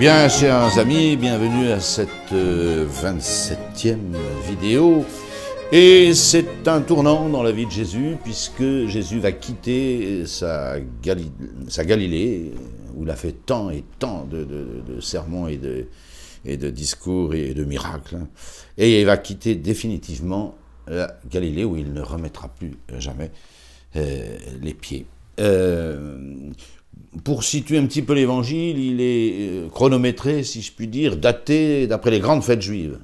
Bien, chers amis, bienvenue à cette 27e vidéo. Et c'est un tournant dans la vie de Jésus, puisque Jésus va quitter sa Galilée, où il a fait tant et tant de sermons et de discours et de miracles. Et il va quitter définitivement la Galilée, où il ne remettra plus jamais les pieds. Pour situer un petit peu l'évangile, il est chronométré, si je puis dire, daté d'après les grandes fêtes juives.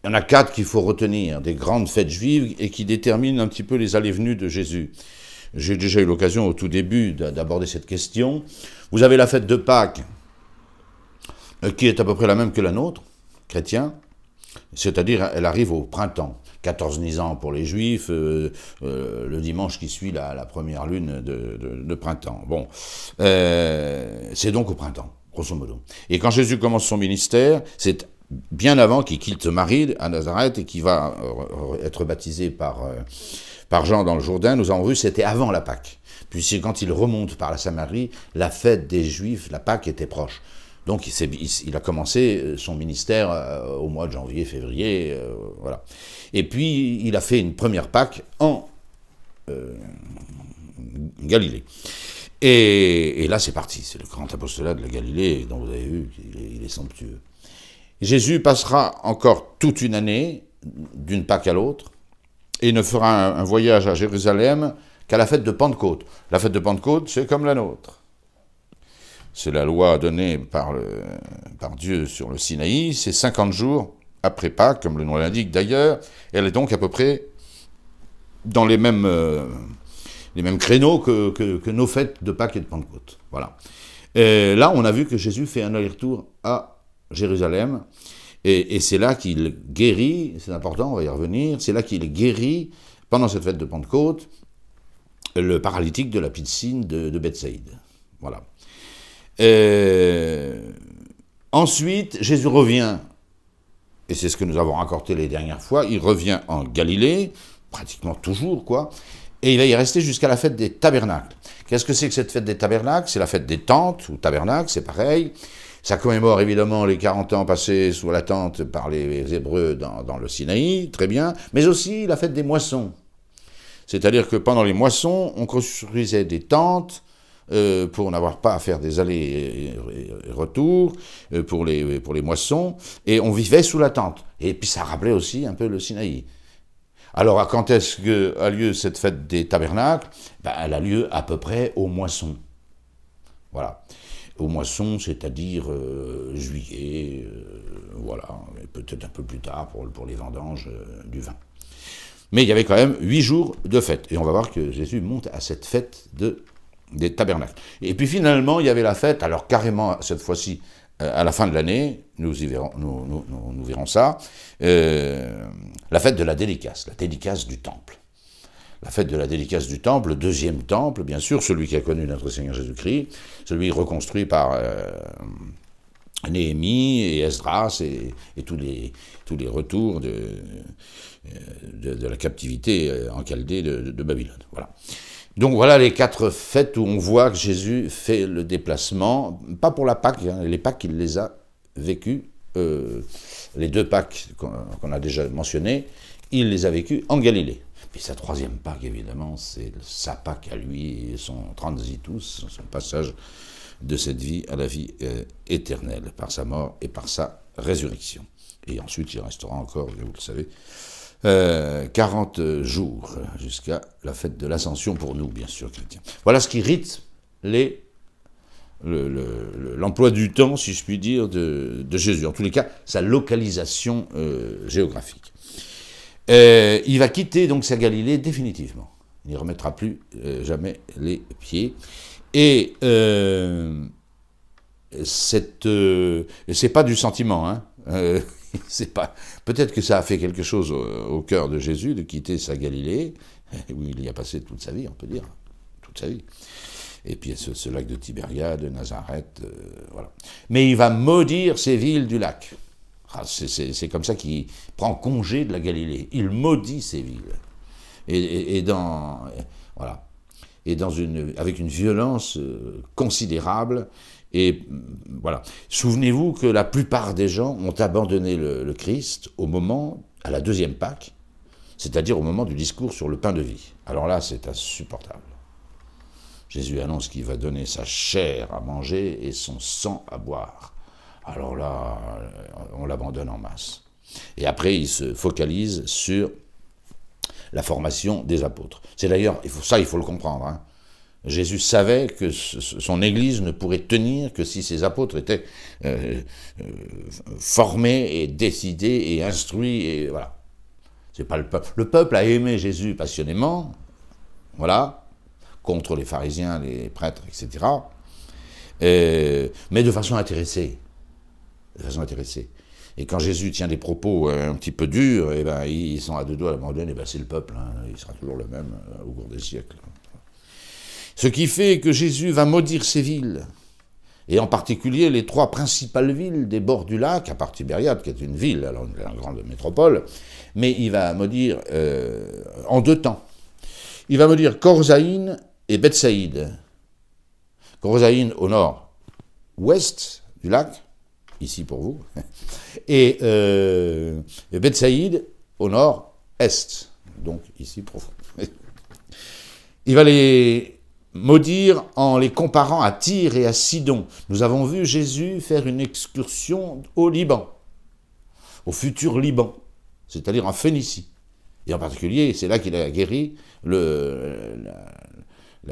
Il y en a 4 qu'il faut retenir, des grandes fêtes juives, et qui déterminent un petit peu les allées-venues de Jésus. J'ai déjà eu l'occasion au tout début d'aborder cette question. Vous avez la fête de Pâques, qui est à peu près la même que la nôtre, chrétiens, c'est-à-dire elle arrive au printemps. 14 Nisan pour les Juifs, le dimanche qui suit la première lune de printemps. Bon, c'est donc au printemps, grosso modo. Et quand Jésus commence son ministère, c'est bien avant qu'il quitte Marie à Nazareth et qu'il va être baptisé par Jean dans le Jourdain. Nous avons vu, c'était avant la Pâque. Puis quand il remonte par la Samarie, la fête des Juifs, la Pâque était proche. Donc il a commencé son ministère au mois de janvier, février, voilà. Et puis il a fait une première Pâque en Galilée. Et là c'est parti, c'est le grand apostolat de la Galilée dont vous avez vu qu'il est somptueux. Jésus passera encore toute une année, d'une Pâque à l'autre, et ne fera un voyage à Jérusalem qu'à la fête de Pentecôte. La fête de Pentecôte, c'est comme la nôtre. C'est la loi donnée par Dieu sur le Sinaï, c'est 50 jours après Pâques, comme le nom l'indique d'ailleurs. Elle est donc à peu près dans les mêmes créneaux que nos fêtes de Pâques et de Pentecôte. Voilà. Et là, on a vu que Jésus fait un aller-retour à Jérusalem, et c'est là qu'il guérit, c'est important, on va y revenir, c'est là qu'il guérit, pendant cette fête de Pentecôte, le paralytique de la piscine de Bethsaïde. Voilà. Ensuite, Jésus revient, et c'est ce que nous avons raconté les dernières fois, il revient en Galilée, pratiquement toujours, quoi, et il va y rester jusqu'à la fête des tabernacles. Qu'est-ce que c'est que cette fête des tabernacles? C'est la fête des tentes, ou tabernacles, c'est pareil. Ça commémore évidemment les 40 ans passés sous la tente par les Hébreux dans le Sinaï, très bien, mais aussi la fête des moissons. C'est-à-dire que pendant les moissons, on construisait des tentes, pour n'avoir pas à faire des allers et retours, pour les moissons, et on vivait sous la tente. Et puis ça rappelait aussi un peu le Sinaï. Alors quand est-ce qu'a lieu cette fête des tabernacles? Elle a lieu à peu près aux moissons. Voilà. Aux moissons, c'est-à-dire juillet, voilà, peut-être un peu plus tard pour les vendanges du vin. Mais il y avait quand même 8 jours de fête. Et on va voir que Jésus monte à cette fête des tabernacles. Et puis finalement, il y avait la fête, alors carrément, cette fois-ci, à la fin de l'année, nous verrons ça, la fête de la dédicace du temple. La fête de la dédicace du temple, le deuxième temple, bien sûr, celui qui a connu notre Seigneur Jésus-Christ, celui reconstruit par Néhémie et Esdras et tous les retours de la captivité en Chaldée de Babylone. Voilà. Donc voilà les 4 fêtes où on voit que Jésus fait le déplacement, pas pour la Pâque, hein, les Pâques il les a vécues, les 2 Pâques qu'on a déjà mentionnées, il les a vécues en Galilée. Puis sa 3e Pâque évidemment, c'est sa Pâque à lui, et son transitus, son passage de cette vie à la vie éternelle, par sa mort et par sa résurrection. Et ensuite il restera encore, vous le savez, 40 jours, jusqu'à la fête de l'Ascension pour nous, bien sûr, chrétiens. Voilà ce qui rythme l'emploi du temps, si je puis dire, de Jésus. En tous les cas, sa localisation géographique. Il va quitter donc sa Galilée définitivement. Il n'y remettra plus jamais les pieds. Et c'est pas du sentiment, hein. Peut-être que ça a fait quelque chose au cœur de Jésus de quitter sa Galilée, où il y a passé toute sa vie, on peut dire, toute sa vie. Et puis ce lac de Tibériade, de Nazareth, voilà. Mais il va maudire ces villes du lac. C'est comme ça qu'il prend congé de la Galilée. Il maudit ces villes. Voilà. et avec une violence considérable. Et voilà. Souvenez-vous que la plupart des gens ont abandonné le Christ à la deuxième Pâque, c'est-à-dire au moment du discours sur le pain de vie. Alors là, c'est insupportable. Jésus annonce qu'il va donner sa chair à manger et son sang à boire. Alors là, on l'abandonne en masse. Et après, il se focalise sur la formation des apôtres. C'est d'ailleurs, il faut le comprendre, hein. Jésus savait que son Église ne pourrait tenir que si ses apôtres étaient formés et décidés et instruits, et voilà. C'est pas le peuple. Le peuple a aimé Jésus passionnément, voilà, contre les pharisiens, les prêtres, etc., mais de façon intéressée. Et quand Jésus tient des propos un petit peu durs, eh ben, ils sont à deux doigts d'abandonner, eh ben, c'est le peuple, hein, il sera toujours le même au cours des siècles. Ce qui fait que Jésus va maudire ces villes, et en particulier les 3 principales villes des bords du lac, à part Tibériade, qui est une ville, alors une grande métropole, mais il va maudire en 2 temps. Il va maudire Corzaïn et Bethsaïde. Corzaïn au nord-ouest du lac, ici pour vous, et Bethsaïde au nord-est, donc ici pour vous. Il va les maudire en les comparant à Tyr et à Sidon. Nous avons vu Jésus faire une excursion au Liban, au futur Liban, c'est-à-dire en Phénicie. Et en particulier, c'est là qu'il a guéri la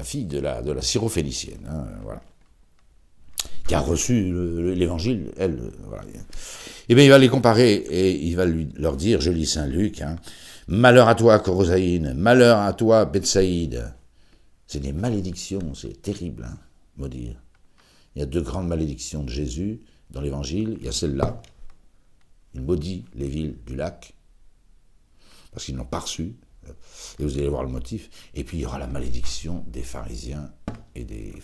fille de la syrophénicienne, hein, voilà, qui a reçu l'évangile, elle. Voilà. Eh bien, il va les comparer et il va leur dire, je lis Saint Luc, hein, « Malheur à toi, Corosaïne, malheur à toi, Bethsaïde ». C'est des malédictions, c'est terrible, hein, maudire. Il y a 2 grandes malédictions de Jésus dans l'Évangile. Il y a celle-là, il maudit les villes du lac, parce qu'ils n'ont pas reçu, et vous allez voir le motif. Et puis il y aura la malédiction des pharisiens et des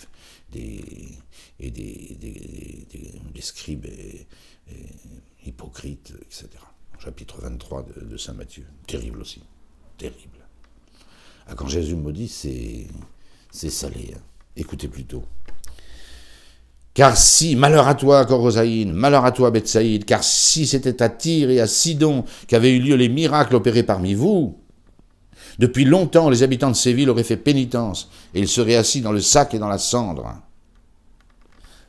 scribes et hypocrites, etc. Chapitre 23 de Saint Matthieu. Terrible aussi, terrible. Ah, quand Jésus maudit, c'est salé. Hein. Écoutez plutôt. Car si, malheur à toi, Corosaïne, malheur à toi, Bethsaïde, car si c'était à Tyr et à Sidon qu'avaient eu lieu les miracles opérés parmi vous, depuis longtemps les habitants de ces villes auraient fait pénitence, et ils seraient assis dans le sac et dans la cendre.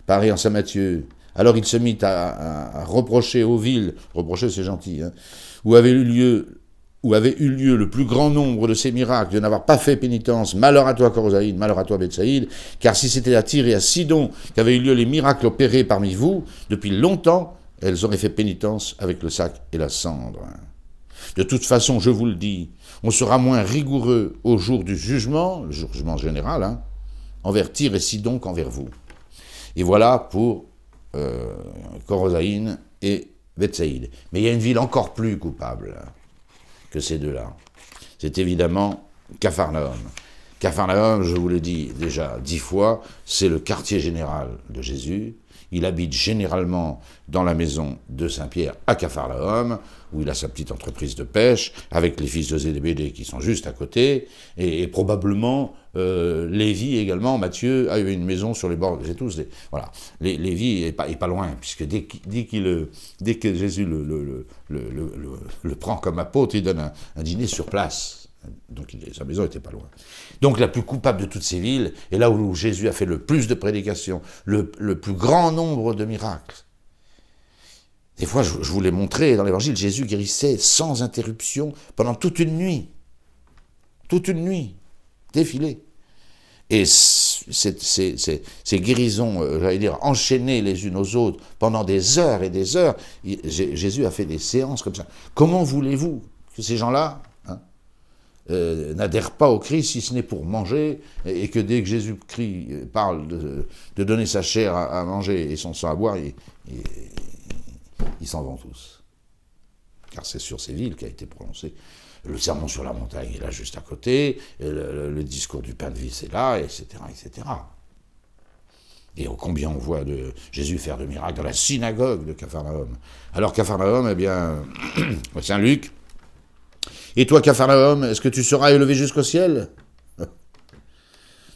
Pareil en Saint Matthieu. Alors il se mit à reprocher aux villes, reprocher c'est gentil, hein, où avait eu lieu le plus grand nombre de ces miracles, de n'avoir pas fait pénitence, malheur à toi Corosaïde, malheur à toi Bethsaïde, car si c'était à Tyr et à Sidon qu'avaient eu lieu les miracles opérés parmi vous, depuis longtemps, elles auraient fait pénitence avec le sac et la cendre. De toute façon, je vous le dis, on sera moins rigoureux au jour du jugement, le jugement général, hein, envers Tyr et Sidon qu'envers vous. Et voilà pour Corosaïne et Bethsaïde. Mais il y a une ville encore plus coupable que ces 2-là. C'est évidemment Capharnaüm. Capharnaüm, je vous l'ai dit déjà 10 fois, c'est le quartier général de Jésus. Il habite généralement dans la maison de Saint-Pierre à Capharnaüm, où il a sa petite entreprise de pêche, avec les fils de Zébédée qui sont juste à côté, et probablement Lévi également, Matthieu a eu une maison sur les bords, c'est tous, voilà. Lévi est pas loin, puisque dès que Jésus le prend comme apôtre, il donne un dîner sur place. Donc sa maison n'était pas loin. Donc la plus coupable de toutes ces villes, et là où Jésus a fait le plus de prédications, le plus grand nombre de miracles. Des fois, je vous l'ai montré dans l'Évangile, Jésus guérissait sans interruption pendant toute une nuit. Toute une nuit, défilé. Et ces guérisons, j'allais dire, enchaînées les unes aux autres pendant des heures et des heures, Jésus a fait des séances comme ça. Comment voulez-vous que ces gens-là n'adhèrent pas au Christ si ce n'est pour manger, et que dès que Jésus-Christ parle de donner sa chair à manger et son sang à boire, ils s'en vont tous. Car c'est sur ces villes qu'a été prononcé le sermon sur la montagne est là juste à côté, le discours du pain de vie c'est là, etc., etc. Et combien on voit Jésus faire de miracles dans la synagogue de Capharnaüm. Alors Capharnaüm, eh bien, Saint Luc, et toi Capharnaüm, est-ce que tu seras élevé jusqu'au ciel?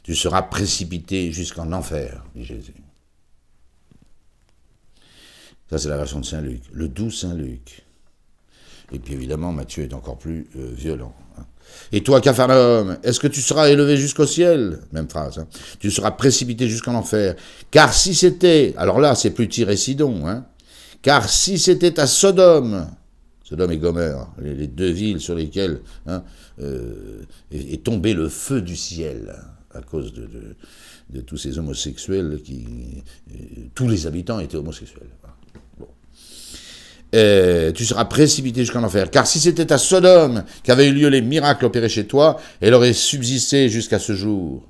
Tu seras précipité jusqu'en enfer, dit Jésus. Ça, c'est la version de Saint Luc, le doux Saint Luc. Et puis évidemment, Matthieu est encore plus violent. Et toi, Capharnaüm, est-ce que tu seras élevé jusqu'au ciel? Même phrase. Hein. Tu seras précipité jusqu'en enfer. Car si c'était, alors là, c'est plus Tyr et Sidon, hein. Car si c'était à Sodome, Sodome et Gomorrhe, les deux villes sur lesquelles est tombé le feu du ciel, à cause de tous ces homosexuels tous les habitants étaient homosexuels. Bon. Tu seras précipité jusqu'en enfer. Car si c'était à Sodome qu'avaient eu lieu les miracles opérés chez toi, elle aurait subsisté jusqu'à ce jour.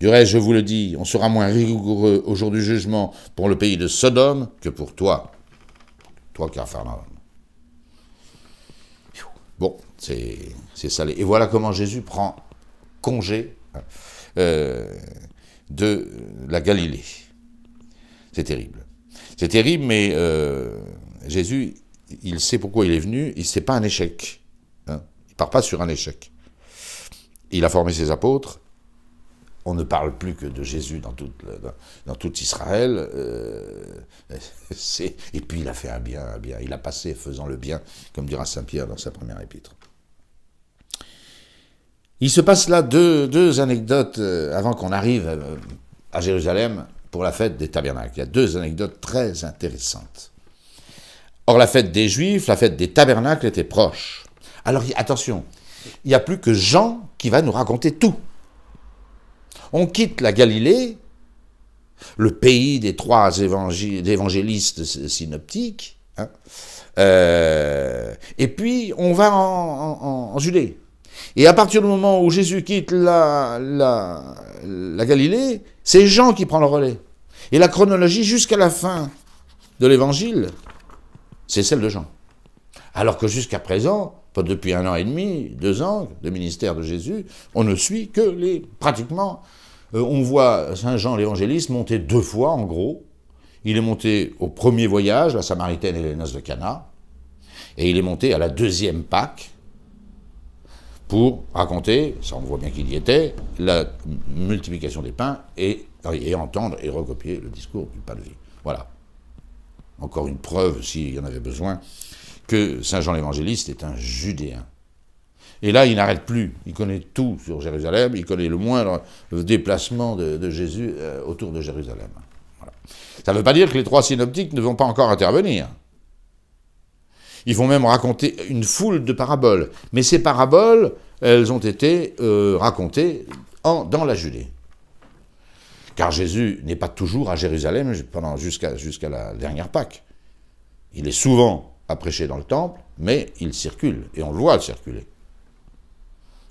Du reste, je vous le dis, on sera moins rigoureux au jour du jugement pour le pays de Sodome que pour toi. Toi, Capharnaüm. Bon, c'est salé. Et voilà comment Jésus prend congé de la Galilée. C'est terrible. C'est terrible, mais Jésus, il sait pourquoi il est venu, c'est pas un échec. Hein. Il part pas sur un échec. Il a formé ses apôtres. On ne parle plus que de Jésus dans tout Israël. Et puis il a fait un bien. Il a passé faisant le bien, comme dira Saint Pierre dans sa première épître. Il se passe là deux anecdotes avant qu'on arrive à Jérusalem pour la fête des tabernacles. Il y a deux anecdotes très intéressantes. Or, la fête des Juifs, la fête des tabernacles était proche. Alors, attention, il n'y a plus que Jean qui va nous raconter tout. On quitte la Galilée, le pays des trois évangélistes synoptiques, hein, et puis on va en Judée. Et à partir du moment où Jésus quitte la Galilée, c'est Jean qui prend le relais. Et la chronologie jusqu'à la fin de l'évangile, c'est celle de Jean. Alors que jusqu'à présent, pas depuis 1 an et demi, 2 ans, de ministère de Jésus, on ne suit que pratiquement, on voit Saint Jean l'évangéliste monter 2 fois, en gros. Il est monté au premier voyage, la Samaritaine et les noces de Cana, et il est monté à la 2e Pâque, pour raconter, ça on voit bien qu'il y était, la multiplication des pains et entendre et recopier le discours du pain de vie. Voilà. Encore une preuve, s'il y en avait besoin, que Saint Jean l'évangéliste est un Judéen. Et là, il n'arrête plus. Il connaît tout sur Jérusalem, il connaît le moindre déplacement de Jésus autour de Jérusalem. Voilà. Ça ne veut pas dire que les 3 synoptiques ne vont pas encore intervenir. Ils vont même raconter une foule de paraboles. Mais ces paraboles, elles ont été racontées dans la Judée. Car Jésus n'est pas toujours à Jérusalem jusqu'à la dernière Pâque. Il est souvent à prêcher dans le temple, mais il circule, et on le voit circuler.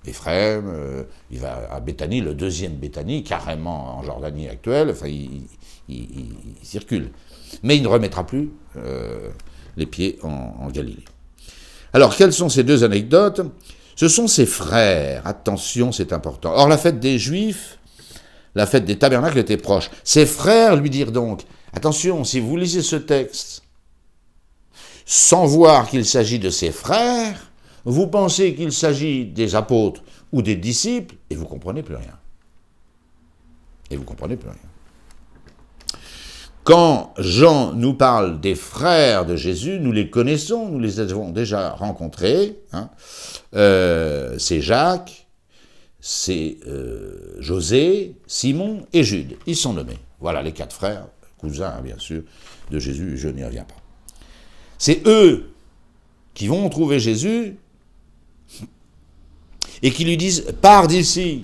Éphrem, il va à Béthanie, le 2e Béthanie, carrément en Jordanie actuelle, enfin il circule. Mais il ne remettra plus les pieds en Galilée. Alors, quelles sont ces 2 anecdotes? Ce sont ses frères. Attention, c'est important. Or, la fête des Juifs, la fête des tabernacles était proche. Ses frères lui dirent donc, attention, si vous lisez ce texte, sans voir qu'il s'agit de ses frères, vous pensez qu'il s'agit des apôtres ou des disciples, et vous ne comprenez plus rien. Et vous ne comprenez plus rien. Quand Jean nous parle des frères de Jésus, nous les connaissons, nous les avons déjà rencontrés. Hein. C'est Jacques, c'est José, Simon et Jude. Ils sont nommés. Voilà les 4 frères, cousins bien sûr, de Jésus, je n'y reviens pas. C'est eux qui vont trouver Jésus et qui lui disent « Pars d'ici,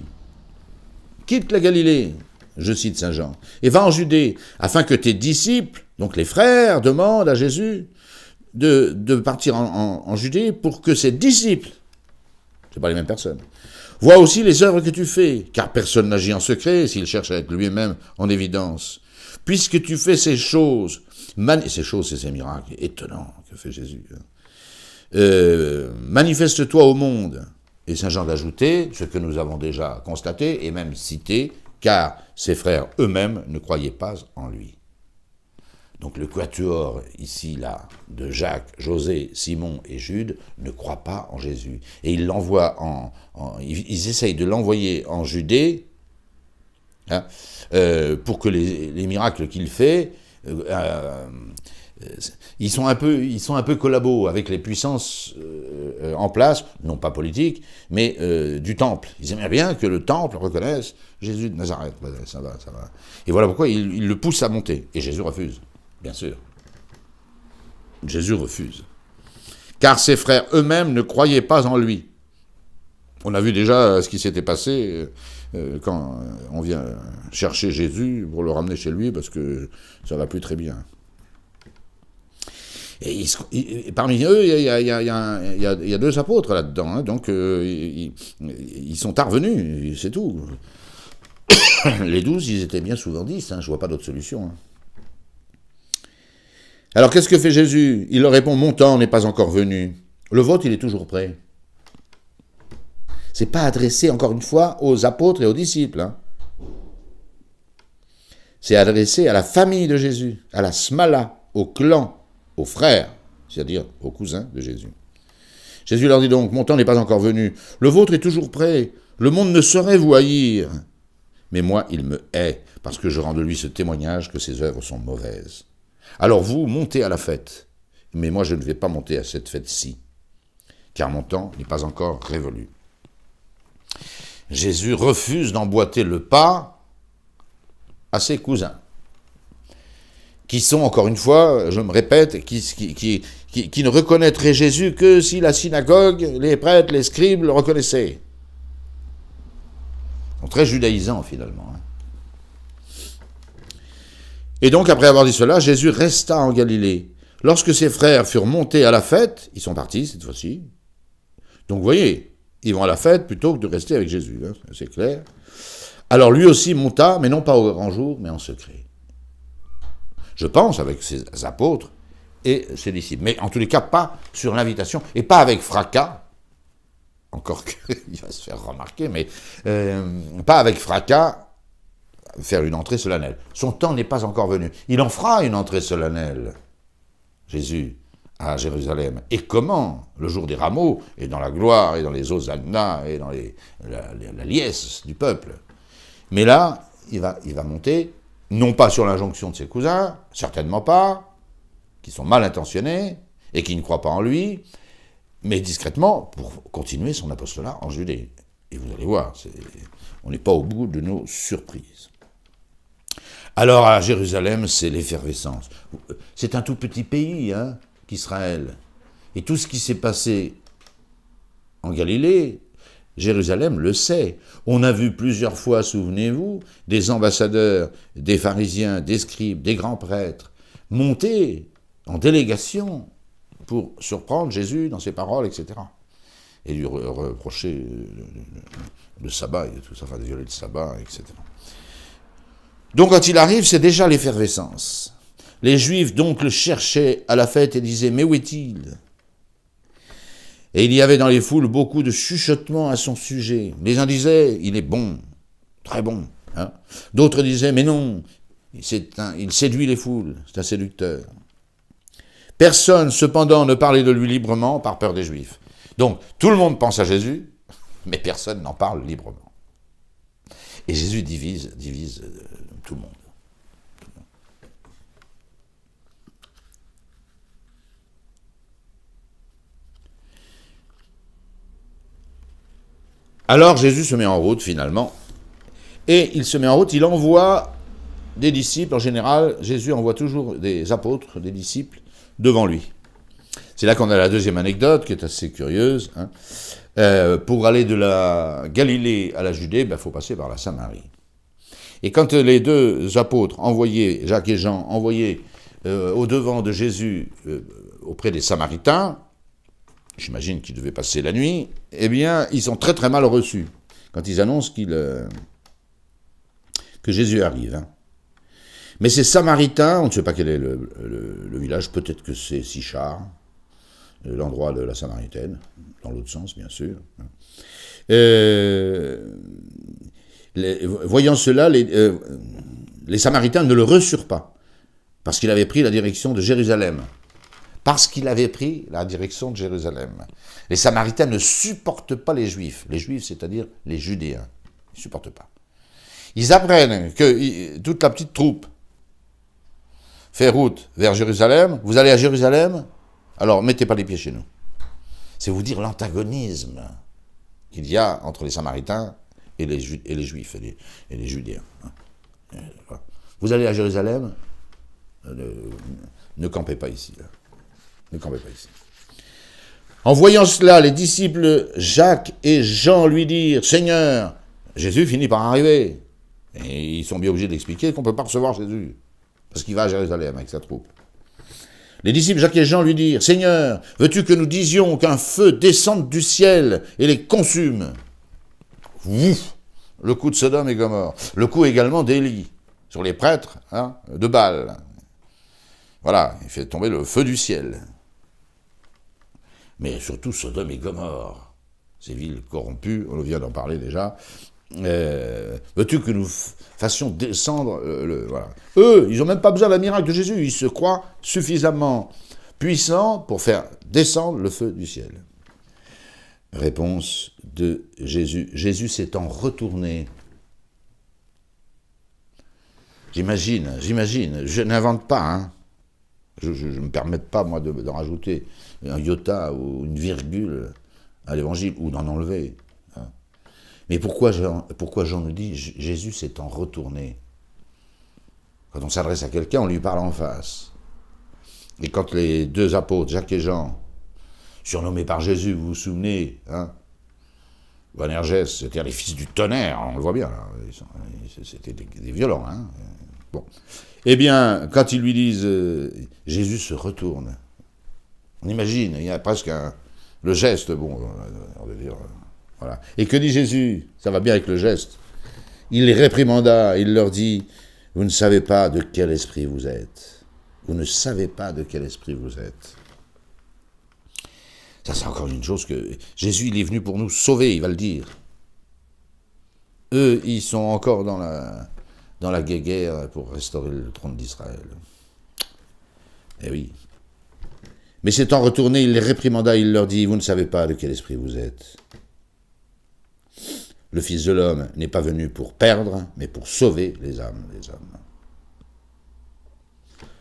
quitte la Galilée ». Je cite Saint Jean, et va en Judée, afin que tes disciples, donc les frères, demandent à Jésus de partir en Judée pour que ses disciples, c'est pas les mêmes personnes, voient aussi les œuvres que tu fais, car personne n'agit en secret s'il cherche à être lui-même en évidence. Puisque tu fais ces choses, ces choses, c'est ces miracles étonnants que fait Jésus. Manifeste-toi au monde. Et Saint Jean d'ajouter ce que nous avons déjà constaté et même cité, car ses frères eux-mêmes ne croyaient pas en lui. Donc le quatuor, ici, là, de Jacques, José, Simon et Jude, ne croient pas en Jésus. Et ils l'envoient ils essayent de l'envoyer en Judée, hein, pour que les miracles qu'il fait, ils sont un peu collabos avec les puissances en place, non pas politiques, mais du temple. Ils aimeraient bien que le temple reconnaisse Jésus de Nazareth. Ça va. Et voilà pourquoi ils le poussent à monter. Et Jésus refuse. Bien sûr. Jésus refuse. Car ses frères eux-mêmes ne croyaient pas en lui. On a vu déjà ce qui s'était passé quand on vient chercher Jésus pour le ramener chez lui, parce que ça va plus très bien. Et parmi eux, il y a 2 apôtres là-dedans, hein, donc ils sont tard venus, c'est tout. Les 12, ils étaient bien souvent 10, hein, je vois pas d'autre solution. Hein. Alors, qu'est-ce que fait Jésus? Il leur répond, mon temps n'est pas encore venu. Le vôtre, il est toujours prêt. C'est pas adressé, encore une fois, aux apôtres et aux disciples. Hein. C'est adressé à la famille de Jésus, à la smala, au clan, aux frères, c'est-à-dire aux cousins de Jésus. Jésus leur dit donc, mon temps n'est pas encore venu. Le vôtre est toujours prêt. Le monde ne saurait vous haïr. Mais moi, il me hait, parce que je rends de lui ce témoignage que ses œuvres sont mauvaises. Alors vous, montez à la fête, mais moi je ne vais pas monter à cette fête-ci, car mon temps n'est pas encore révolu. Jésus refuse d'emboîter le pas à ses cousins, qui sont, encore une fois, je me répète, qui ne reconnaîtraient Jésus que si la synagogue, les prêtres, les scribes le reconnaissaient. Ils sont très judaïsants, finalement. Hein. Et donc, après avoir dit cela, Jésus resta en Galilée. Lorsque ses frères furent montés à la fête, ils sont partis cette fois-ci. Donc, vous voyez, ils vont à la fête plutôt que de rester avec Jésus, hein, c'est clair. Alors, lui aussi monta, mais non pas au grand jour, mais en secret. Je pense avec ses apôtres et ses disciples. Mais en tous les cas, pas sur l'invitation, et pas avec fracas, encore qu'il va se faire remarquer, mais pas avec fracas, faire une entrée solennelle. Son temps n'est pas encore venu. Il en fera une entrée solennelle, Jésus, à Jérusalem. Et comment? Le jour des rameaux, et dans la gloire, et dans les hosannas, et dans la liesse du peuple. Mais là, il va monter, non pas sur l'injonction de ses cousins, certainement pas, qui sont mal intentionnés, et qui ne croient pas en lui, mais discrètement, pour continuer son apostolat en Judée. Et vous allez voir, on n'est pas au bout de nos surprises. Alors à Jérusalem, c'est l'effervescence. C'est un tout petit pays, hein, qu'Israël. Et tout ce qui s'est passé en Galilée, Jérusalem le sait. On a vu plusieurs fois, souvenez-vous, des ambassadeurs, des pharisiens, des scribes, des grands prêtres, monter en délégation pour surprendre Jésus dans ses paroles, etc. Et lui reprocher le sabbat et tout ça, enfin de violer le sabbat, etc. Donc quand il arrive, c'est déjà l'effervescence. Les Juifs donc le cherchaient à la fête et disaient « Mais où est-il » Et il y avait dans les foules beaucoup de chuchotements à son sujet. Les uns disaient « Il est bon, très bon. Hein » D'autres disaient « Mais non, il séduit les foules, c'est un séducteur. » Personne, cependant, ne parlait de lui librement par peur des Juifs. Donc, tout le monde pense à Jésus, mais personne n'en parle librement. Et Jésus divise tout le monde. Alors Jésus se met en route finalement, et il se met en route, il envoie des disciples, en général, Jésus envoie toujours des apôtres, des disciples, devant lui. C'est là qu'on a la deuxième anecdote, qui est assez curieuse. Hein. Pour aller de la Galilée à la Judée, il faut passer par la Samarie. Et quand les deux apôtres envoyés, Jacques et Jean, envoyés au devant de Jésus auprès des Samaritains, j'imagine qu'ils devaient passer la nuit, eh bien, ils sont très très mal reçus quand ils annoncent que Jésus arrive. Hein. Mais ces Samaritains, on ne sait pas quel est le village, peut-être que c'est Sichar, l'endroit de la Samaritaine, dans l'autre sens, bien sûr. Voyant cela, les Samaritains ne le reçurent pas, parce qu'il avait pris la direction de Jérusalem. Parce qu'il avait pris la direction de Jérusalem. Les Samaritains ne supportent pas les Juifs. Les Juifs, c'est-à-dire les Judéens. Ils ne supportent pas. Ils apprennent que toute la petite troupe fait route vers Jérusalem. Vous allez à Jérusalem? Alors, mettez pas les pieds chez nous. C'est vous dire l'antagonisme qu'il y a entre les Samaritains et les Juifs et les Judéens. Vous allez à Jérusalem? Ne campez pas ici. Là. Ne campez pas ici. En voyant cela, les disciples Jacques et Jean lui dirent « Seigneur !» Jésus finit par arriver. Et ils sont bien obligés d'expliquer qu'on ne peut pas recevoir Jésus. Parce qu'il va à Jérusalem avec sa troupe. Les disciples Jacques et Jean lui dirent « Seigneur, veux-tu que nous disions qu'un feu descende du ciel et les consume ?» Ouf, le coup de Sodome et Gomorrhe. Le coup également d'Élie sur les prêtres de Baal. Voilà, il fait tomber le feu du ciel. Mais surtout Sodome et Gomorrhe, ces villes corrompues, on vient d'en parler déjà. Veux-tu que nous fassions descendre voilà. Eux, ils n'ont même pas besoin d'un miracle de Jésus, ils se croient suffisamment puissants pour faire descendre le feu du ciel. Réponse de Jésus. Jésus s'étant retourné. J'imagine, je n'invente pas, hein. Je ne me permets pas, moi, d'en rajouter un iota ou une virgule à l'évangile, ou d'en enlever. Hein. Mais pourquoi Jean nous dit « Jésus s'étant retourné » ? Quand on s'adresse à quelqu'un, on lui parle en face. Et quand les deux apôtres, Jacques et Jean, surnommés par Jésus, vous vous souvenez, hein, Boanerges, c'est-à-dire les fils du tonnerre, on le voit bien, c'était des violents, hein. Bon. Eh bien, quand ils lui disent Jésus se retourne, on imagine, il y a presque le geste, bon, on va dire, voilà. Et que dit Jésus? Ça va bien avec le geste. Il les réprimanda, il leur dit, vous ne savez pas de quel esprit vous êtes. Vous ne savez pas de quel esprit vous êtes. Ça, c'est encore une chose que Jésus, il est venu pour nous sauver, il va le dire. Eux, ils sont encore dans la guéguerre pour restaurer le trône d'Israël. Eh oui. Mais s'étant retourné, il les réprimanda, il leur dit, vous ne savez pas de quel esprit vous êtes. Le Fils de l'homme n'est pas venu pour perdre, mais pour sauver les âmes des hommes.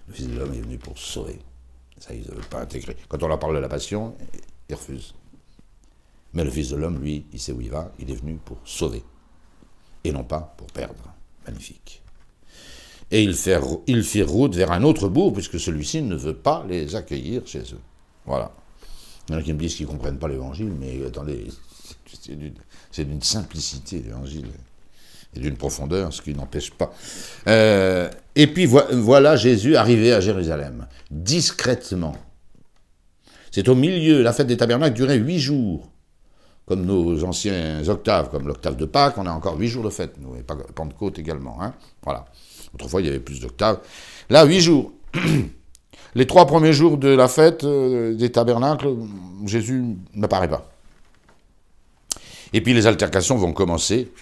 Le Fils de l'homme est venu pour sauver. Ça, ils ne veulent pas intégrer. Quand on leur parle de la passion, ils refusent. Mais le Fils de l'homme, lui, il sait où il va, il est venu pour sauver. Et non pas pour perdre. Magnifique. Et ils firent route vers un autre bourg, puisque celui-ci ne veut pas les accueillir chez eux. Voilà. Il y en a qui me disent qu'ils ne comprennent pas l'évangile, mais attendez, c'est d'une simplicité l'évangile, et d'une profondeur, ce qui n'empêche pas. Et puis voilà Jésus arrivé à Jérusalem, discrètement. C'est au milieu, la fête des tabernacles durait 8 jours. Comme nos anciens octaves, comme l'octave de Pâques, on a encore 8 jours de fête, nous, et Pentecôte également. Hein, voilà. Autrefois, il y avait plus d'octaves. Là, 8 jours. Les 3 premiers jours de la fête des tabernacles, Jésus n'apparaît pas. Et puis les altercations vont commencer.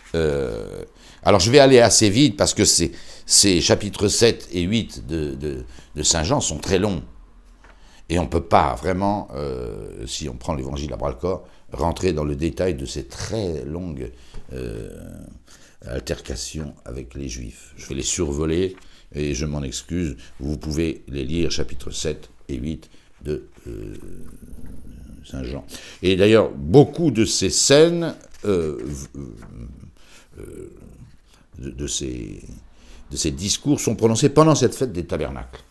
Alors je vais aller assez vite, parce que ces chapitres 7 et 8 de Saint Jean sont très longs. Et on ne peut pas vraiment, si on prend l'évangile à bras-le-corps, rentrer dans le détail de ces très longues altercations avec les Juifs. Je vais les survoler et je m'en excuse. Vous pouvez les lire, chapitres 7 et 8 de Saint Jean. Et d'ailleurs, beaucoup de ces scènes, de ces discours sont prononcés pendant cette fête des tabernacles.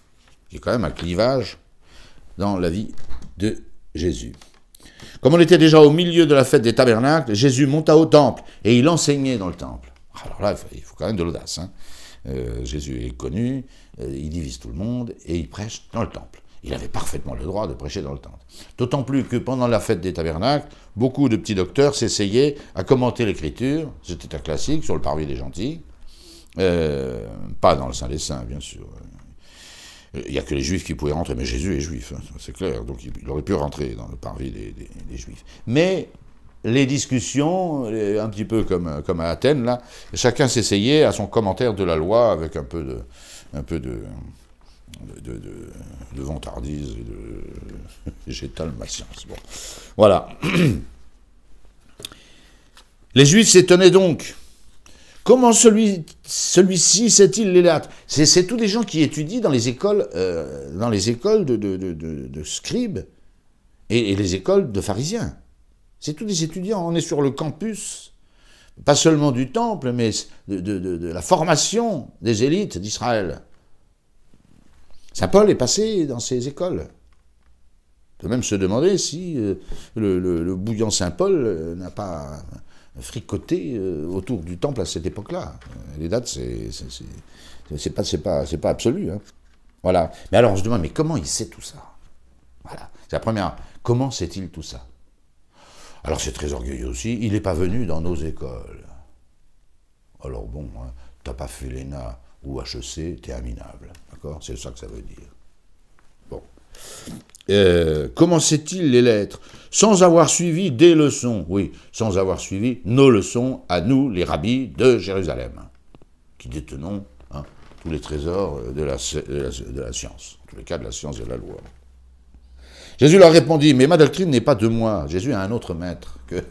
Il y a quand même un clivage dans la vie de Jésus. Comme on était déjà au milieu de la fête des tabernacles, Jésus monta au temple et il enseignait dans le temple. Alors là, il faut quand même de l'audace. Hein. Jésus est connu, il divise tout le monde et il prêche dans le temple. Il avait parfaitement le droit de prêcher dans le temple. D'autant plus que pendant la fête des tabernacles, beaucoup de petits docteurs s'essayaient à commenter l'écriture, c'était un classique, sur le parvis des gentils, pas dans le Saint des Saints, bien sûr. Il n'y a que les Juifs qui pouvaient rentrer, mais Jésus est Juif, hein, c'est clair, donc il aurait pu rentrer dans le parvis des Juifs. Mais les discussions, un petit peu comme à Athènes, là, chacun s'essayait à son commentaire de la loi avec un peu de vantardise et de... J'étale ma science. Bon. Voilà. Les Juifs s'étonnaient donc. Comment celui-ci sait-il les lettres? C'est tous des gens qui étudient dans les écoles, de scribes et les écoles de pharisiens. C'est tous des étudiants. On est sur le campus, pas seulement du temple, mais de la formation des élites d'Israël. Saint Paul est passé dans ces écoles. On peut même se demander si le bouillant Saint Paul n'a pas fricoté autour du temple à cette époque-là. Les dates, c'est pas absolu. Hein. Voilà. Mais alors on se demande, mais comment il sait tout ça? Voilà. C'est la première. Comment sait-il tout ça? Alors c'est très orgueilleux aussi. Il n'est pas venu dans nos écoles. Alors bon, hein, t'as pas fait l'ENA ou HEC, t'es un minable. D'accord? C'est ça que ça veut dire. Bon. Comment sait-il les lettres? Sans avoir suivi des leçons, oui, sans avoir suivi nos leçons à nous, les rabbis de Jérusalem, qui détenons tous les trésors de la science, en tous les cas de la science de la loi. Jésus leur répondit, mais ma doctrine n'est pas de moi, Jésus a un autre maître que...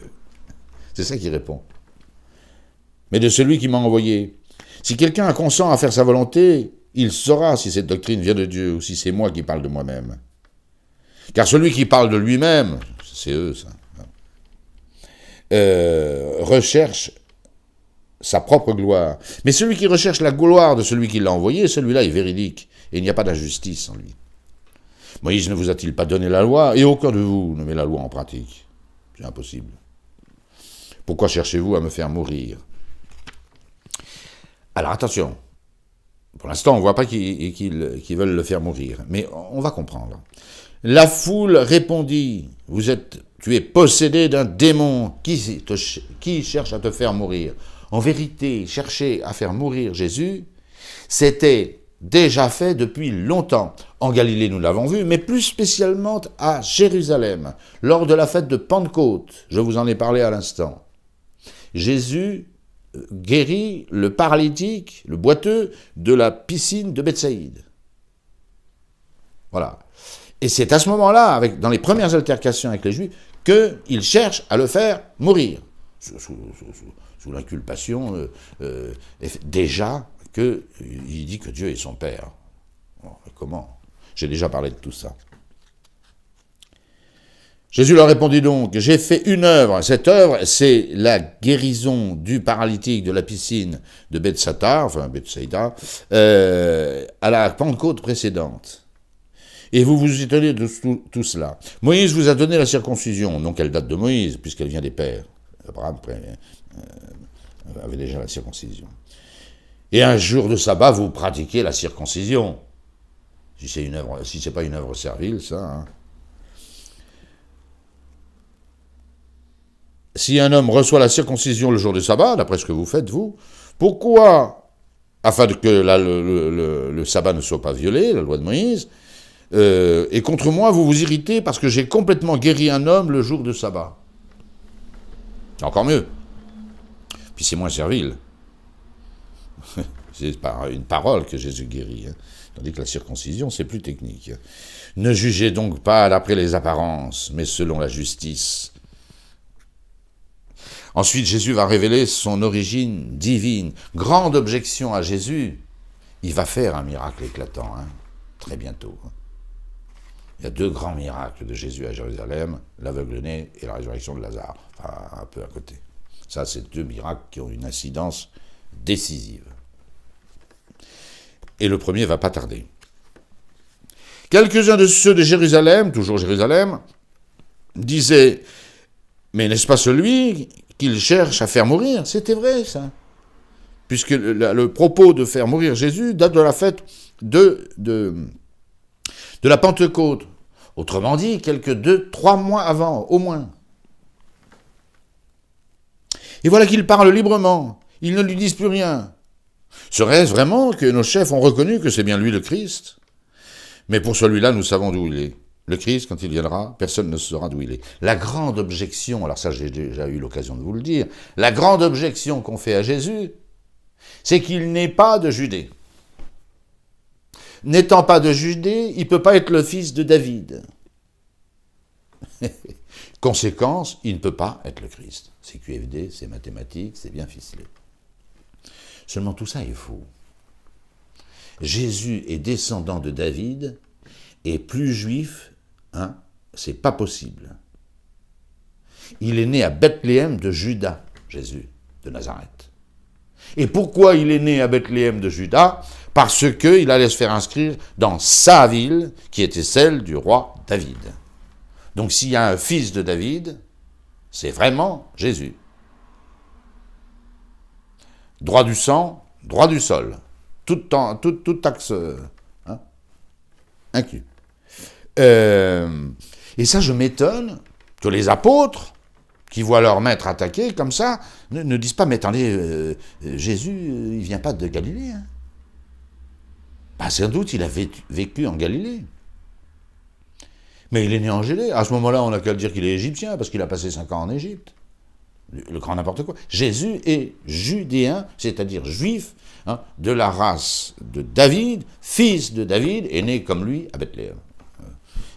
C'est ça qu'il répond. Mais de celui qui m'a envoyé. Si quelqu'un consent à faire sa volonté, il saura si cette doctrine vient de Dieu ou si c'est moi qui parle de moi-même. Car celui qui parle de lui-même, c'est eux ça, recherche sa propre gloire. Mais celui qui recherche la gloire de celui qui l'a envoyé, celui-là est véridique, et il n'y a pas d'injustice en lui. Moïse ne vous a-t-il pas donné la loi, et aucun de vous ne met la loi en pratique? C'est impossible. Pourquoi cherchez-vous à me faire mourir? Alors attention, pour l'instant on ne voit pas qu'ils veulent le faire mourir, mais on va comprendre. La foule répondit, tu es possédé d'un démon qui cherche à te faire mourir. En vérité, chercher à faire mourir Jésus, c'était déjà fait depuis longtemps. En Galilée, nous l'avons vu, mais plus spécialement à Jérusalem, lors de la fête de Pentecôte. Je vous en ai parlé à l'instant. Jésus guérit le paralytique, le boiteux, de la piscine de Bethsaïde. Voilà. Et c'est à ce moment-là, dans les premières altercations avec les Juifs, qu'il cherche à le faire mourir. Sous l'inculpation, déjà, qu'il dit que Dieu est son Père. Bon, mais comment? J'ai déjà parlé de tout ça. Jésus leur répondit donc, j'ai fait une œuvre. Cette œuvre, c'est la guérison du paralytique de la piscine de Bethsaïda, à la Pentecôte précédente. Et vous vous étonnez de tout cela. Moïse vous a donné la circoncision, donc elle date de Moïse, puisqu'elle vient des pères. Abraham avait déjà la circoncision. Et un jour de sabbat, vous pratiquez la circoncision. Si c'est pas une œuvre servile, ça. Hein. Si un homme reçoit la circoncision le jour du sabbat, d'après ce que vous faites, vous, pourquoi, afin que le sabbat ne soit pas violé, la loi de Moïse, et contre moi, vous vous irritez parce que j'ai complètement guéri un homme le jour de sabbat. C'est encore mieux. Puis c'est moins servile. C'est par une parole que Jésus guérit. Hein. Tandis que la circoncision, c'est plus technique. Ne jugez donc pas d'après les apparences, mais selon la justice. Ensuite, Jésus va révéler son origine divine. Grande objection à Jésus. Il va faire un miracle éclatant, hein, très bientôt. Il y a deux grands miracles de Jésus à Jérusalem, l'aveugle-né et la résurrection de Lazare. Enfin, un peu à côté. Ça, c'est deux miracles qui ont une incidence décisive. Et le premier va pas tarder. Quelques-uns de ceux de Jérusalem, toujours Jérusalem, disaient « Mais n'est-ce pas celui qu'il cherche à faire mourir ?» C'était vrai, ça. Puisque le propos de faire mourir Jésus date de la fête de la Pentecôte. Autrement dit, quelques 2-3 mois avant, au moins. Et voilà qu'il parle librement. Ils ne lui disent plus rien. Serait-ce vraiment que nos chefs ont reconnu que c'est bien lui le Christ? Mais pour celui-là, nous savons d'où il est. Le Christ, quand il viendra, personne ne saura d'où il est. La grande objection, alors ça j'ai déjà eu l'occasion de vous le dire, la grande objection qu'on fait à Jésus, c'est qu'il n'est pas de Judée. N'étant pas de Judée, il ne peut pas être le fils de David. Conséquence, il ne peut pas être le Christ. C'est QFD, c'est mathématique, c'est bien ficelé. Seulement tout ça est faux. Jésus est descendant de David et plus juif, hein, c'est pas possible. Il est né à Bethléem de Juda, Jésus, de Nazareth. Et pourquoi il est né à Bethléem de Juda? Parce qu'il allait se faire inscrire dans sa ville, qui était celle du roi David. Donc s'il y a un fils de David, c'est vraiment Jésus. Droit du sang, droit du sol. Tout taxe hein, inclus. Et ça, je m'étonne que les apôtres, qui voient leur maître attaqué comme ça, ne disent pas, mais attendez, Jésus, il ne vient pas de Galilée. Hein. Bah, sans doute, il a vécu en Galilée. Mais il est né en Judée. À ce moment-là, on n'a qu'à le dire qu'il est égyptien, parce qu'il a passé 5 ans en Égypte. Le grand n'importe quoi. Jésus est judéen, c'est-à-dire juif, hein, de la race de David, fils de David, est né comme lui à Bethléem.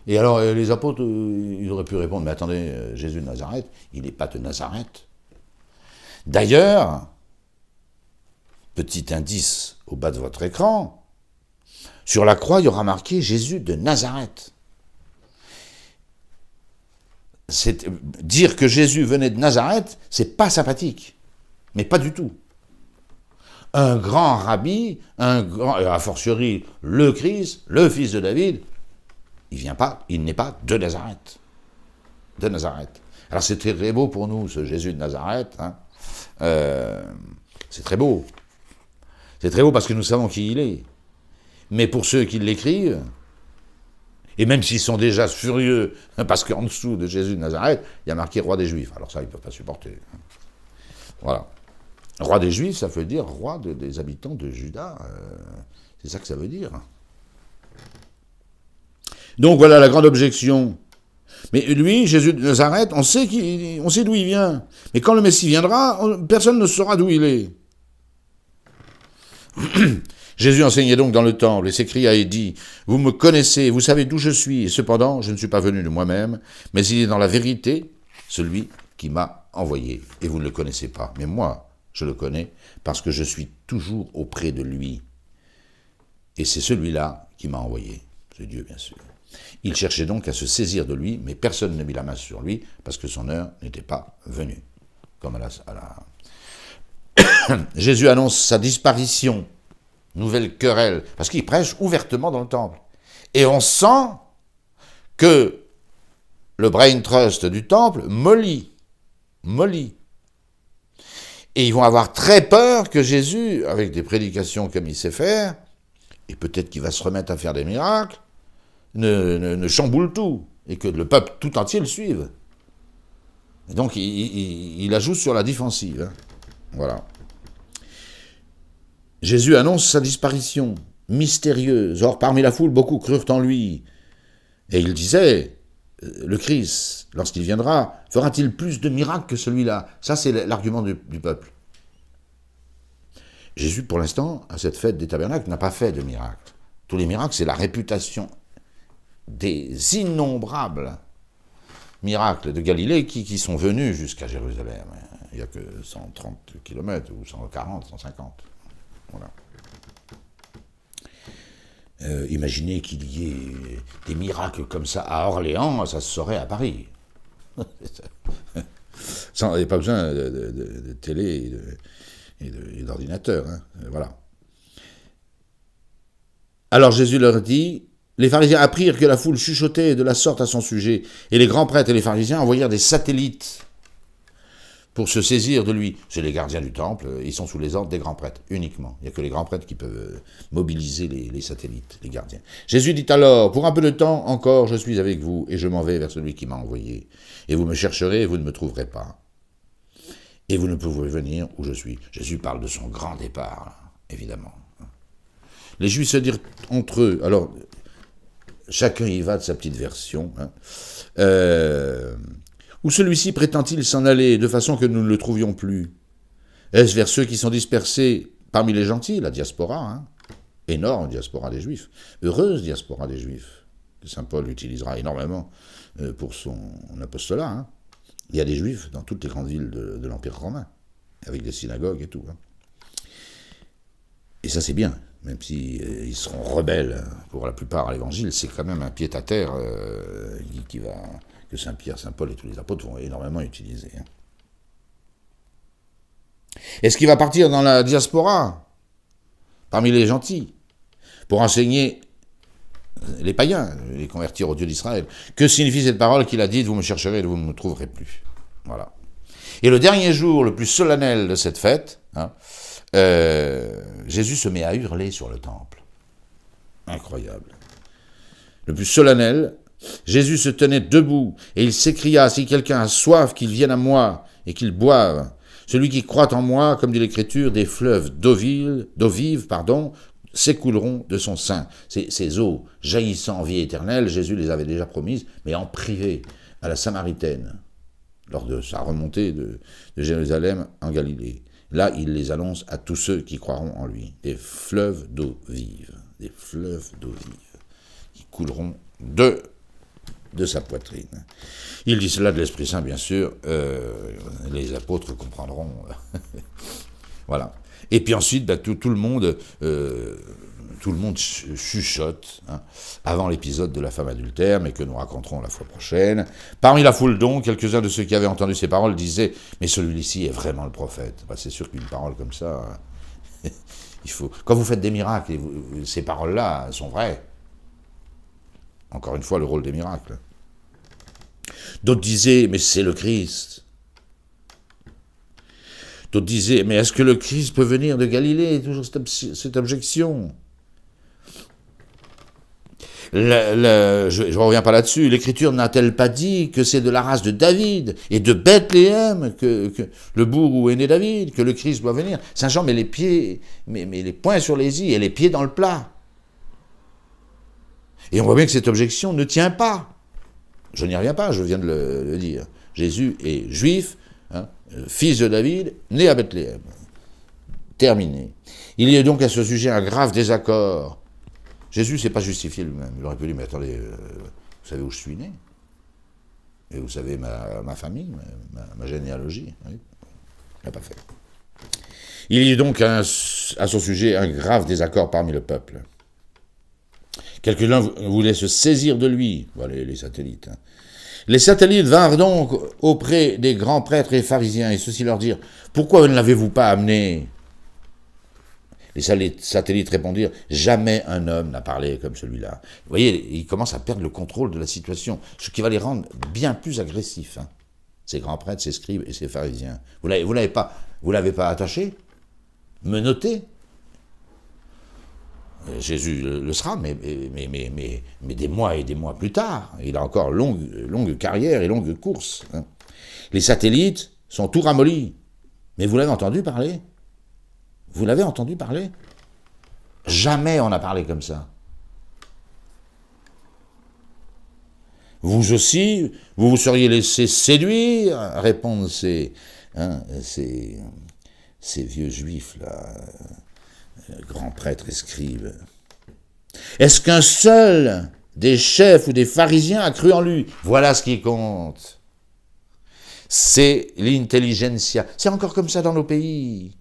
Et alors, les apôtres, ils auraient pu répondre, mais attendez, Jésus de Nazareth, il n'est pas de Nazareth. D'ailleurs, petit indice au bas de votre écran, sur la croix, il y aura marqué Jésus de Nazareth. Dire que Jésus venait de Nazareth, c'est pas sympathique, mais pas du tout. Un grand rabbi, a fortiori le Christ, le fils de David, il n'est pas de Nazareth. De Nazareth. Alors c'est très beau pour nous, ce Jésus de Nazareth. Hein. C'est très beau. C'est très beau parce que nous savons qui il est. Mais pour ceux qui l'écrivent, et même s'ils sont déjà furieux, parce qu'en dessous de Jésus de Nazareth, il y a marqué roi des Juifs. Alors ça, ils ne peuvent pas supporter. Voilà. Roi des Juifs, ça veut dire roi des habitants de Juda. C'est ça que ça veut dire. Donc voilà la grande objection. Mais lui, Jésus de Nazareth, on sait d'où il vient. Mais quand le Messie viendra, personne ne saura d'où il est. Jésus enseignait donc dans le temple et s'écria et dit « Vous me connaissez, vous savez d'où je suis, et cependant je ne suis pas venu de moi-même, mais il est dans la vérité celui qui m'a envoyé. Et vous ne le connaissez pas, mais moi je le connais parce que je suis toujours auprès de lui. Et c'est celui-là qui m'a envoyé. » C'est Dieu, bien sûr. Il cherchait donc à se saisir de lui, mais personne ne mit la main sur lui parce que son heure n'était pas venue. Comme Jésus annonce sa disparition. Nouvelle querelle, parce qu'il prêche ouvertement dans le temple. Et on sent que le brain trust du temple mollit. Et ils vont avoir très peur que Jésus, avec des prédications comme il sait faire, et peut-être qu'il va se remettre à faire des miracles, ne chamboule tout, et que le peuple tout entier le suive. Et donc il ajoute sur la défensive. Hein. Voilà. Jésus annonce sa disparition, mystérieuse. Or, parmi la foule, beaucoup crurent en lui. Et il disait, le Christ, lorsqu'il viendra, fera-t-il plus de miracles que celui-là? Ça, c'est l'argument du peuple. Jésus, pour l'instant, à cette fête des tabernacles, n'a pas fait de miracles. Tous les miracles, c'est la réputation des innombrables miracles de Galilée qui sont venus jusqu'à Jérusalem. Il n'y a que 130 km, ou 140, 150. Voilà. Imaginez qu'il y ait des miracles comme ça à Orléans, ça se saurait à Paris. Il n'y a pas besoin de télé et d'ordinateur. Hein. Voilà. Alors Jésus leur dit, les pharisiens apprirent que la foule chuchotait de la sorte à son sujet, et les grands prêtres et les pharisiens envoyèrent des satellites pour se saisir de lui. C'est les gardiens du temple, ils sont sous les ordres des grands prêtres, uniquement. Il n'y a que les grands prêtres qui peuvent mobiliser les satellites, les gardiens. Jésus dit alors, pour un peu de temps encore, je suis avec vous, et je m'en vais vers celui qui m'a envoyé. Et vous me chercherez, et vous ne me trouverez pas. Et vous ne pouvez venir où je suis. Jésus parle de son grand départ, là, évidemment. Les Juifs se dirent entre eux, alors, chacun y va de sa petite version, hein. Où celui-ci prétend-il s'en aller, de façon que nous ne le trouvions plus? Est-ce vers ceux qui sont dispersés parmi les gentils, la diaspora, hein? énorme diaspora des Juifs, heureuse diaspora des Juifs, que saint Paul utilisera énormément pour son apostolat. Hein. Il y a des Juifs dans toutes les grandes villes de l'Empire romain, avec des synagogues et tout. Hein. Et ça c'est bien, même si ils seront rebelles pour la plupart à l'Évangile, c'est quand même un pied-à-terre que saint Pierre, saint Paul et tous les apôtres vont énormément utiliser. Hein. Est-ce qu'il va partir dans la diaspora, parmi les gentils, pour enseigner les païens, les convertir au Dieu d'Israël? Que signifie cette parole qu'il a dite, vous me chercherez et vous ne me trouverez plus? Voilà. Et le dernier jour, le plus solennel de cette fête, hein, Jésus se met à hurler sur le temple. Incroyable. Le plus solennel, Jésus se tenait debout et il s'écria, si quelqu'un a soif, qu'il vienne à moi et qu'il boive. Celui qui croit en moi, comme dit l'Écriture, des fleuves d'eau vive, s'écouleront de son sein. Ces eaux jaillissant en vie éternelle, Jésus les avait déjà promises, mais en privé, à la Samaritaine, lors de sa remontée de Jérusalem en Galilée. Là, il les annonce à tous ceux qui croiront en lui. Des fleuves d'eau vive, qui couleront de sa poitrine. Il dit cela de l'Esprit Saint, bien sûr, les apôtres comprendront. Voilà. Et puis ensuite, tout le monde chuchote, hein, avant l'épisode de la femme adultère, mais que nous raconterons la fois prochaine. Parmi la foule donc, quelques-uns de ceux qui avaient entendu ces paroles disaient « Mais celui-ci est vraiment le prophète. » C'est sûr qu'une parole comme ça, il faut... Quand vous faites des miracles, ces paroles-là sont vraies. Encore une fois, le rôle des miracles. D'autres disaient « Mais c'est le Christ. » D'autres disaient « Mais est-ce que le Christ peut venir de Galilée ?» Toujours cette objection. Je ne reviens pas là-dessus. L'Écriture n'a-t-elle pas dit que c'est de la race de David et de Bethléem, que le bourg où est né David, que le Christ doit venir? Saint Jean met les pieds, mais les poings sur les i et les pieds dans le plat. Et on voit bien que cette objection ne tient pas. Je n'y reviens pas, je viens de le dire. Jésus est juif, hein, fils de David, né à Bethléem. Terminé. Il y a donc à ce sujet un grave désaccord. Jésus ne s'est pas justifié lui-même. Il aurait pu dire, mais attendez, vous savez où je suis né? Et vous savez ma famille, ma généalogie? Oui. Il n'a pas fait. Il y a donc à son sujet un grave désaccord parmi le peuple. Quelques-uns voulaient se saisir de lui, voilà les satellites. Hein. Les satellites vinrent donc auprès des grands prêtres et pharisiens, et ceux-ci leur dirent, « Pourquoi ne l'avez-vous pas amené ?» Les satellites répondirent, « Jamais un homme n'a parlé comme celui-là. » Vous voyez, ils commencent à perdre le contrôle de la situation, ce qui va les rendre bien plus agressifs, hein, ces grands prêtres, ces scribes et ces pharisiens. Vous l'avez pas attaché, menotté. Jésus le sera, mais des mois et des mois plus tard. Il a encore longue carrière et longue course. Hein. Les satellites sont tout ramollis. Mais vous l'avez entendu parler? Vous l'avez entendu parler? Jamais on n'a parlé comme ça. Vous aussi, vous vous seriez laissé séduire, répondent ces vieux juifs-là, grands prêtres et scribes. Est-ce qu'un seul des chefs ou des pharisiens a cru en lui? Voilà ce qui compte. C'est l'intelligentsia. C'est encore comme ça dans nos pays.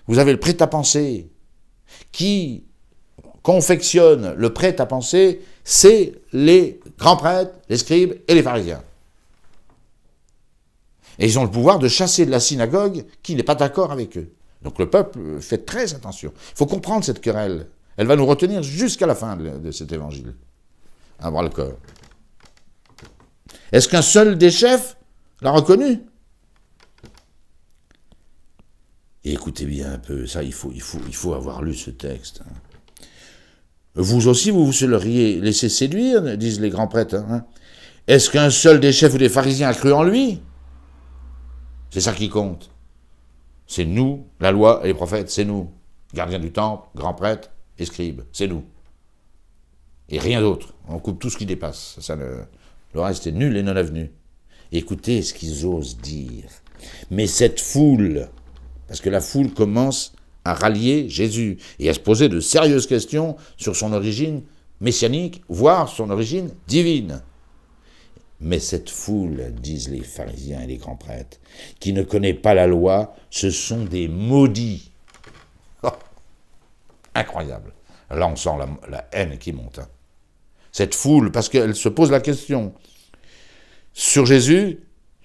Vous avez le prêt-à-penser. Qui confectionne le prêt-à-penser? C'est les grands prêtres, les scribes et les pharisiens. Et ils ont le pouvoir de chasser de la synagogue qui n'est pas d'accord avec eux. Donc le peuple fait très attention. Il faut comprendre cette querelle. Elle va nous retenir jusqu'à la fin de cet évangile. À bras le corps. Est-ce qu'un seul des chefs l'a reconnu? Et écoutez bien un peu, ça il faut avoir lu ce texte. Hein. Vous aussi, vous seriez laissé séduire, disent les grands prêtres. Hein. Est-ce qu'un seul des chefs ou des pharisiens a cru en lui? C'est ça qui compte. C'est nous, la loi et les prophètes, c'est nous. Gardiens du temple, grands prêtres et scribes, c'est nous. Et rien d'autre. On coupe tout ce qui dépasse. Le reste est nul et non avenu. Écoutez ce qu'ils osent dire. Mais cette foule, parce que la foule commence à rallier Jésus et à se poser de sérieuses questions sur son origine messianique, voire son origine divine. Mais cette foule, disent les pharisiens et les grands prêtres, qui ne connaît pas la loi, ce sont des maudits. Oh, incroyable. Là, on sent la haine qui monte. Hein. Cette foule, parce qu'elle se pose la question sur Jésus,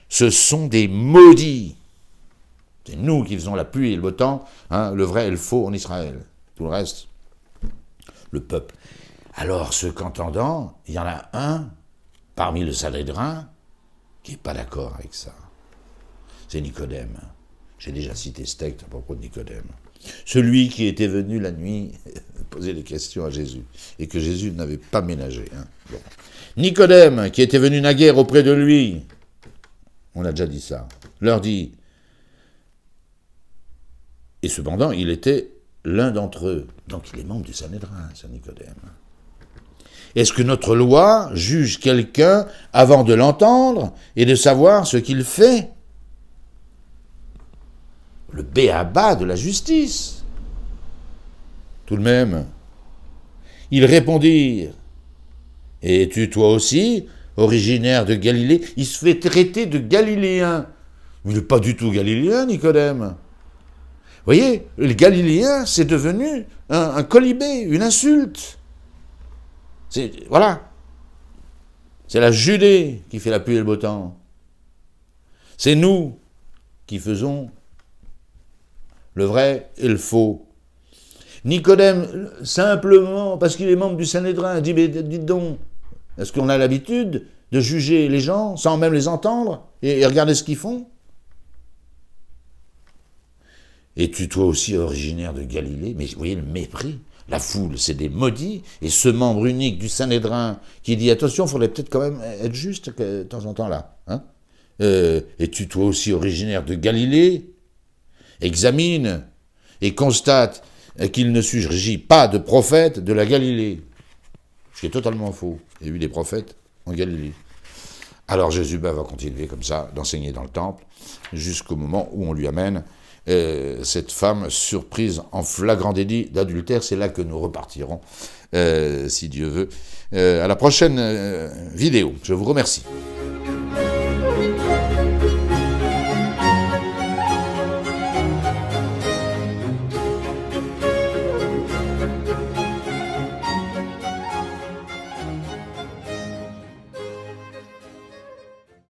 ce sont des maudits. C'est nous qui faisons la pluie et le beau temps, hein, le vrai et le faux en Israël. Tout le reste, le peuple. Alors, ce qu'entendant, il y en a un parmi le Sanhédrin qui n'est pas d'accord avec ça. C'est Nicodème. J'ai déjà cité ce texte à propos de Nicodème. Celui qui était venu la nuit poser des questions à Jésus et que Jésus n'avait pas ménagé. Hein. Bon. Nicodème, qui était venu naguère auprès de lui, on a déjà dit ça, leur dit, et cependant, il était l'un d'entre eux. Donc il est membre du Sanhédrin, ce Nicodème. Est-ce que notre loi juge quelqu'un avant de l'entendre et de savoir ce qu'il fait? Le b.a.-ba de la justice. Tout de même, ils répondirent, « Es-tu toi aussi, originaire de Galilée ?» Il se fait traiter de Galiléen. Il n'est pas du tout Galiléen, Nicodème. Vous voyez, le Galiléen, c'est devenu un colibé, une insulte. Voilà. C'est la Judée qui fait la pluie et le beau temps. C'est nous qui faisons le vrai et le faux. Nicodème, simplement, parce qu'il est membre du Sanhédrin, dit, mais dites donc, est-ce qu'on a l'habitude de juger les gens sans même les entendre et regarder ce qu'ils font? Es-tu toi aussi originaire de Galilée? Mais vous voyez le mépris. La foule, c'est des maudits, et ce membre unique du Sanhédrin qui dit, attention, il faudrait peut-être quand même être juste de temps en temps là. Hein, es-tu toi aussi originaire de Galilée? Examine et constate qu'il ne surgit pas de prophète de la Galilée. Ce qui est totalement faux. Il y a eu des prophètes en Galilée. Alors Jésus va continuer comme ça, d'enseigner dans le temple, jusqu'au moment où on lui amène cette femme surprise en flagrant délit d'adultère. C'est là que nous repartirons, si Dieu veut. À la prochaine vidéo. Je vous remercie.